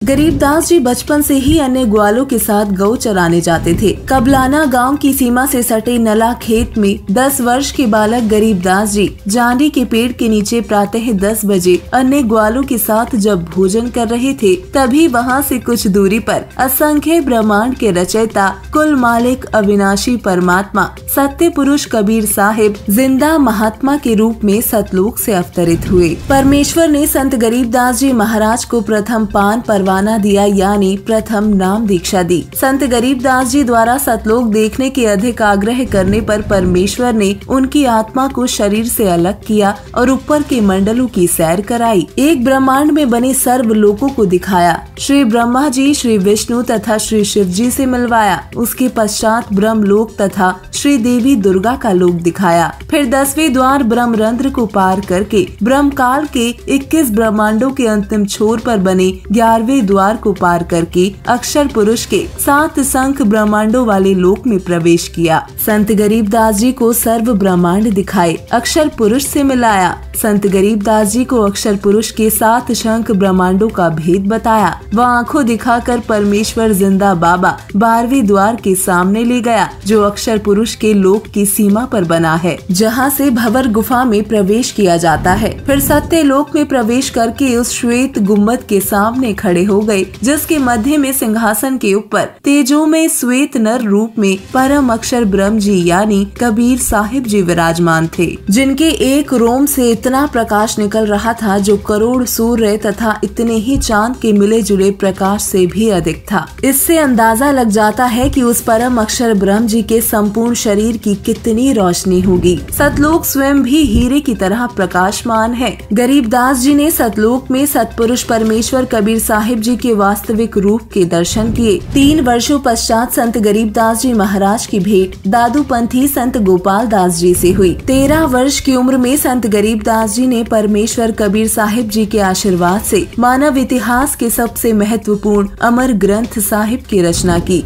गरीबदास जी बचपन से ही अन्य ग्वालों के साथ गौ चराने जाते थे। कबलाना गांव की सीमा से सटे नला खेत में 10 वर्ष के बालक गरीबदास जी जांडी के पेड़ के नीचे प्रातः 10 बजे अन्य ग्वालों के साथ जब भोजन कर रहे थे, तभी वहां से कुछ दूरी पर असंख्य ब्रह्मांड के रचयिता, कुल मालिक, अविनाशी परमात्मा, सत्य पुरुष कबीर साहिब जिंदा महात्मा के रूप में सतलोक से अवतरित हुए। परमेश्वर ने संत गरीबदास जी महाराज को प्रथम पान परवाना दिया, यानी प्रथम नाम दीक्षा दी। संत गरीबदास जी द्वारा सतलोक देखने के अधिक आग्रह करने पर परमेश्वर ने उनकी आत्मा को शरीर से अलग किया और ऊपर के मंडलों की सैर कराई। एक ब्रह्मांड में बने सर्व लोकों को दिखाया। श्री ब्रह्मा जी, श्री विष्णु तथा श्री शिव जी से मिलवाया। उसके पश्चात ब्रह्म लोक तथा श्री देवी दुर्गा का लोक दिखाया। फिर 10वें द्वार ब्रह्मरंध्र को पार करके ब्रह्म काल के 21 ब्रह्मांडों के अंतिम छोर पर बने 11वें द्वार को पार करके अक्षर पुरुष के 7 संख ब्रह्मांडों वाले लोक में प्रवेश किया। संत गरीबदास जी को सर्व ब्रह्मांड दिखाए, अक्षर पुरुष से मिलाया। संत गरीबदास जी को अक्षर पुरुष के 7 शंख ब्रह्मांडों का भेद बताया। वह आंखों दिखाकर परमेश्वर जिंदा बाबा 12वें द्वार के सामने ले गया, जो अक्षर पुरुष के लोक की सीमा पर बना है, जहां से भंवर गुफा में प्रवेश किया जाता है। फिर सत्य लोक में प्रवेश करके उस श्वेत गुम्बद के सामने खड़े हो गए, जिसके मध्य में सिंहासन के ऊपर तेजो में श्वेत नर रूप में परम अक्षर ब्रह्म जी यानी कबीर साहिब जी विराजमान थे, जिनके एक रोम से इतना प्रकाश निकल रहा था जो करोड़ सूर्य तथा इतने ही चांद के मिले जुले प्रकाश से भी अधिक था। इससे अंदाजा लग जाता है कि उस परम अक्षर ब्रह्म जी के संपूर्ण शरीर की कितनी रोशनी होगी। सतलोक स्वयं भी हीरे की तरह प्रकाशमान है। गरीबदास जी ने सतलोक में सतपुरुष परमेश्वर कबीर साहिब जी के वास्तविक रूप के दर्शन किए। 3 वर्षों पश्चात संत गरीबदास जी महाराज की भेंट दादूपंथी संत गोपाल दास जी से हुई। 13 वर्ष की उम्र में संत गरीबदास जी ने परमेश्वर कबीर साहिब जी के आशीर्वाद से मानव इतिहास के सबसे महत्वपूर्ण अमर ग्रंथ साहिब की रचना की।